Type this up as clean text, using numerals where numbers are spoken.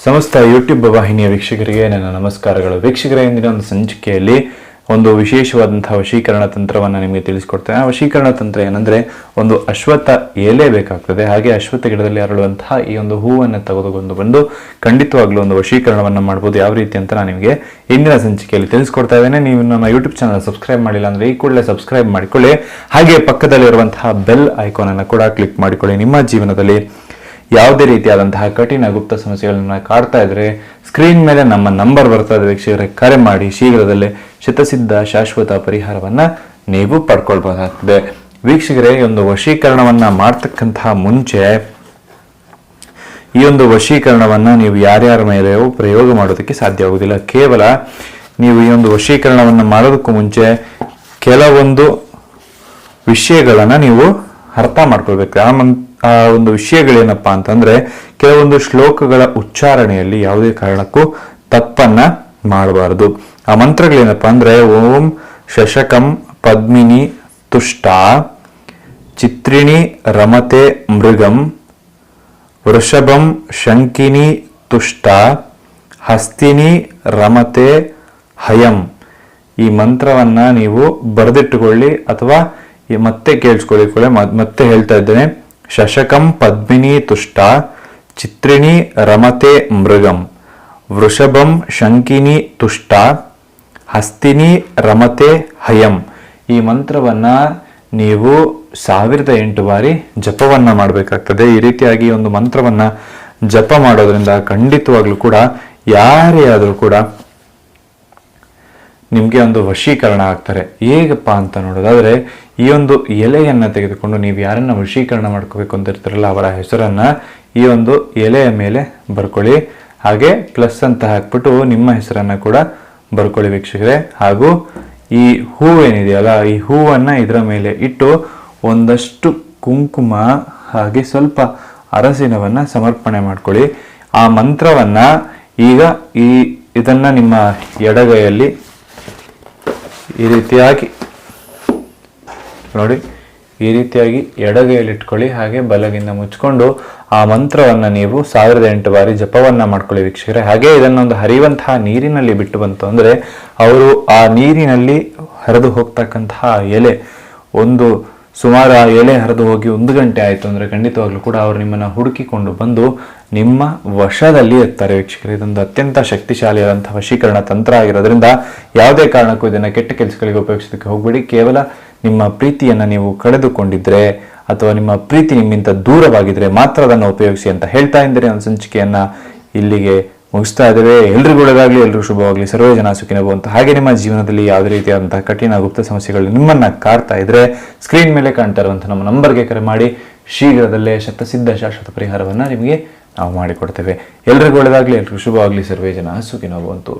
ಸಮಸ್ತ ಯೂಟ್ಯೂಬ್ ವಾಹಿನಿಯ ವೀಕ್ಷಕರಿಗೆ ನನ್ನ ನಮಸ್ಕಾರಗಳು. ವೀಕ್ಷಕರ ಇಂದಿನ ಒಂದು ಸಂಚಿಕೆಯಲ್ಲಿ ಒಂದು ವಿಶೇಷವಾದಂತಹ ವಶೀಕರಣ ತಂತ್ರವನ್ನು ನಿಮಗೆ ತಿಳಿಸ್ಕೊಡ್ತೇನೆ. ಆ ವಶೀಕರಣ ತಂತ್ರ ಏನಂದ್ರೆ, ಒಂದು ಅಶ್ವತ್ಥ ಎಲೆ ಬೇಕಾಗ್ತದೆ. ಹಾಗೆ ಅಶ್ವತ್ಥ ಗಿಡದಲ್ಲಿ ಅರಳುವಂತಹ ಈ ಒಂದು ಹೂವನ್ನು ತೆಗೆದುಕೊಂಡು ಬಂದು ಖಂಡಿತವಾಗ್ಲೂ ಒಂದು ವಶೀಕರಣವನ್ನು ಮಾಡ್ಬೋದು. ಯಾವ ರೀತಿ ಅಂತ ನಾನು ನಿಮಗೆ ಇಂದಿನ ಸಂಚಿಕೆಯಲ್ಲಿ ತಿಳಿಸ್ಕೊಡ್ತಾ ಇದ್ದೇನೆ. ನೀವು ನಮ್ಮ ಯೂಟ್ಯೂಬ್ ಚಾನಲ್ ಸಬ್ಸ್ಕ್ರೈಬ್ ಮಾಡಿಲ್ಲ ಅಂದ್ರೆ ಈ ಕೂಡಲೇ ಸಬ್ಸ್ಕ್ರೈಬ್ ಮಾಡಿಕೊಳ್ಳಿ. ಹಾಗೆ ಪಕ್ಕದಲ್ಲಿರುವಂತಹ ಬೆಲ್ ಐಕಾನ್ ಅನ್ನು ಕೂಡ ಕ್ಲಿಕ್ ಮಾಡಿಕೊಳ್ಳಿ. ನಿಮ್ಮ ಜೀವನದಲ್ಲಿ ಯಾವುದೇ ರೀತಿಯಾದಂತಹ ಕಠಿಣ ಗುಪ್ತ ಸಮಸ್ಯೆಗಳನ್ನ ಕಾಡ್ತಾ ಇದ್ರೆ ಸ್ಕ್ರೀನ್ ಮೇಲೆ ನಮ್ಮ ನಂಬರ್ ಬರ್ತಾ ಇದೆ ವೀಕ್ಷಕರೇ, ಕರೆ ಮಾಡಿ ಶೀಘ್ರದಲ್ಲೇ ಶತಸಿದ್ಧ ಶಾಶ್ವತ ಪರಿಹಾರವನ್ನ ನೀವು ಪಡ್ಕೊಳ್ಬಹುದಾಗ್ತದೆ. ವೀಕ್ಷಕರೇ, ಈ ಒಂದು ವಶೀಕರಣವನ್ನ ಮಾಡ್ತಕ್ಕಂತಹ ಮುಂಚೆ ಈ ಒಂದು ವಶೀಕರಣವನ್ನ ನೀವು ಯಾರ್ಯಾರ ಮೇಲೆ ಪ್ರಯೋಗ ಮಾಡೋದಕ್ಕೆ ಸಾಧ್ಯ ಆಗುವುದಿಲ್ಲ. ಕೇವಲ ನೀವು ಈ ಒಂದು ವಶೀಕರಣವನ್ನ ಮಾಡೋದಕ್ಕೂ ಮುಂಚೆ ಕೆಲವೊಂದು ವಿಷಯಗಳನ್ನ ನೀವು ಅರ್ಥ ಮಾಡ್ಕೊಳ್ಬೇಕು. ಆ ಒಂದು ವಿಷಯಗಳೇನಪ್ಪಾ ಅಂತಂದ್ರೆ, ಕೆಲವೊಂದು ಶ್ಲೋಕಗಳ ಉಚ್ಚಾರಣೆಯಲ್ಲಿ ಯಾವುದೇ ಕಾರಣಕ್ಕೂ ತಪ್ಪನ್ನ ಮಾಡಬಾರದು. ಆ ಮಂತ್ರಗಳೇನಪ್ಪಾ ಅಂದ್ರೆ, ಓಂ ಶಶಕಂ ಪದ್ಮಿನಿ ತುಷ್ಟ ಚಿತ್ರಿಣಿ ರಮತೆ ಮೃಗಂ ವೃಷಭಂ ಶಂಕಿನಿ ತುಷ್ಟ ಹಸ್ತಿನಿ ರಮತೆ ಹಯಂ. ಈ ಮಂತ್ರವನ್ನ ನೀವು ಬರೆದಿಟ್ಟುಕೊಳ್ಳಿ ಅಥವಾ ಮತ್ತೆ ಕೇಳಿಸ್ಕೊಳ್ಳಿ. ಮತ್ತೆ ಹೇಳ್ತಾ ಇದ್ದೇನೆ, ಶಶಕಂ ಪದ್ಮಿನಿ ತುಷ್ಟ ಚಿತ್ರಿಣಿ ರಮತೆ ಮೃಗಂ ವೃಷಭಂ ಶಂಕಿನಿ ತುಷ್ಟ ಹಸ್ತಿನಿ ರಮತೆ ಹಯಂ. ಈ ಮಂತ್ರವನ್ನ ನೀವು 1008 ಬಾರಿ ಜಪವನ್ನ ಮಾಡಬೇಕಾಗ್ತದೆ. ಈ ರೀತಿಯಾಗಿ ಒಂದು ಮಂತ್ರವನ್ನ ಜಪ ಮಾಡೋದ್ರಿಂದ ಖಂಡಿತವಾಗ್ಲೂ ಕೂಡ ಯಾರೇ ಆದರೂ ಕೂಡ ನಿಮಗೆ ಒಂದು ವಶೀಕರಣ ಆಗ್ತಾರೆ. ಹೇಗಪ್ಪ ಅಂತ ನೋಡೋದಾದ್ರೆ, ಈ ಒಂದು ಎಲೆಯನ್ನ ತೆಗೆದುಕೊಂಡು ನೀವು ಯಾರನ್ನ ವಶೀಕರಣ ಮಾಡ್ಕೋಬೇಕು ಅಂತ ಇರ್ತಾರಲ್ಲ ಅವರ ಹೆಸರನ್ನ ಈ ಒಂದು ಎಲೆಯ ಮೇಲೆ ಬರ್ಕೊಳ್ಳಿ. ಹಾಗೆ ಪ್ಲಸ್ ಅಂತ ಹಾಕ್ಬಿಟ್ಟು ನಿಮ್ಮ ಹೆಸರನ್ನ ಕೂಡ ಬರ್ಕೊಳ್ಳಿ ವೀಕ್ಷಕರೇ. ಹಾಗೂ ಈ ಹೂವೇನಿದೆಯಲ್ಲ, ಈ ಹೂವನ್ನ ಇದರ ಮೇಲೆ ಇಟ್ಟು ಒಂದಷ್ಟು ಕುಂಕುಮ ಹಾಗೆ ಸ್ವಲ್ಪ ಅರಸಿನವನ್ನ ಸಮರ್ಪಣೆ ಮಾಡ್ಕೊಳ್ಳಿ. ಆ ಮಂತ್ರವನ್ನ ಈಗ ಇದನ್ನ ನಿಮ್ಮ ಎಡಗೈಯಲ್ಲಿ ಈ ರೀತಿಯಾಗಿ ನೋಡಿ, ಈ ರೀತಿಯಾಗಿ ಎಡಗೈಯಲ್ಲಿ ಇಟ್ಕೊಳ್ಳಿ. ಹಾಗೆ ಬಲಗಿಂದ ಮುಚ್ಕೊಂಡು ಆ ಮಂತ್ರವನ್ನ ನೀವು 1008 ಬಾರಿ ಜಪವನ್ನ ಮಾಡ್ಕೊಳ್ಳಿ ವೀಕ್ಷಕರೇ. ಹಾಗೆ ಇದನ್ನೊಂದು ಹರಿಯುವಂತಹ ನೀರಿನಲ್ಲಿ ಬಿಟ್ಟು ಬಂತು ಅಂದ್ರೆ, ಅವರು ಆ ನೀರಿನಲ್ಲಿ ಹರಿದು ಹೋಗ್ತಕ್ಕಂತಹ ಎಲೆ ಒಂದು ಸುಮಾರು ಆ ಎಲೆ ಹರಿದು ಹೋಗಿ 1 ಗಂಟೆ ಆಯಿತು ಅಂದ್ರೆ ಖಂಡಿತವಾಗ್ಲೂ ಕೂಡ ಅವರು ನಿಮ್ಮನ್ನ ಹುಡುಕಿಕೊಂಡು ಬಂದು ನಿಮ್ಮ ವಶದಲ್ಲಿ ಇರ್ತಾರೆ ವೀಕ್ಷಕರೇ. ಇದೊಂದು ಅತ್ಯಂತ ಶಕ್ತಿಶಾಲಿಯಾದಂತಹ ವಶೀಕರಣ ತಂತ್ರ ಆಗಿರೋದ್ರಿಂದ ಯಾವುದೇ ಕಾರಣಕ್ಕೂ ಇದನ್ನ ಕೆಟ್ಟ ಕೆಲಸಗಳಿಗೆ ಉಪಯೋಗಿಸೋದಕ್ಕೆ ಹೋಗ್ಬೇಡಿ. ಕೇವಲ ನಿಮ್ಮ ಪ್ರೀತಿಯನ್ನ ನೀವು ಕಳೆದುಕೊಂಡಿದ್ರೆ ಅಥವಾ ನಿಮ್ಮ ಪ್ರೀತಿ ನಿಮ್ಮಿಂದ ದೂರವಾಗಿದ್ರೆ ಮಾತ್ರ ಅದನ್ನು ಉಪಯೋಗಿಸಿ ಅಂತ ಹೇಳ್ತಾ ಇದ್ದರೆ ಒಂದು ಸಂಚಿಕೆಯನ್ನ ಇಲ್ಲಿಗೆ ಮುಗಿಸ್ತಾ ಇದ್ದೇವೆ. ಎಲ್ರಿಗೂ ಒಳ್ಳೆದಾಗ್ಲಿ, ಎಲ್ರಿಗೂ ಶುಭವಾಗ್ಲಿ, ಸರ್ವೇ ಜನ ಸುಖಿನೋ ಭವಂತು. ಹಾಗೆ ನಿಮ್ಮ ಜೀವನದಲ್ಲಿ ಯಾವುದೇ ರೀತಿಯಾದಂತಹ ಕಠಿಣ ಗುಪ್ತ ಸಮಸ್ಯೆಗಳು ನಿಮ್ಮನ್ನ ಕಾಡ್ತಾ ಇದ್ರೆ ಸ್ಕ್ರೀನ್ ಮೇಲೆ ಕಾಣ್ತಾ ಇರುವಂತಹ ನಮ್ಮ ನಂಬರ್ಗೆ ಕರೆ ಮಾಡಿ ಶೀಘ್ರದಲ್ಲೇ ಶತಸಿದ್ಧ ಶಾಶ್ವತ ಪರಿಹಾರವನ್ನ ನಿಮಗೆ ನಾವು ಮಾಡಿಕೊಡ್ತೇವೆ. ಎಲ್ರಿಗೂ ಒಳ್ಳೆದಾಗ್ಲಿ, ಎಲ್ರಿಗೂ ಶುಭವಾಗ್ಲಿ, ಸರ್ವೇ ಜನ ಸುಖಿನೋ ಭವಂತು.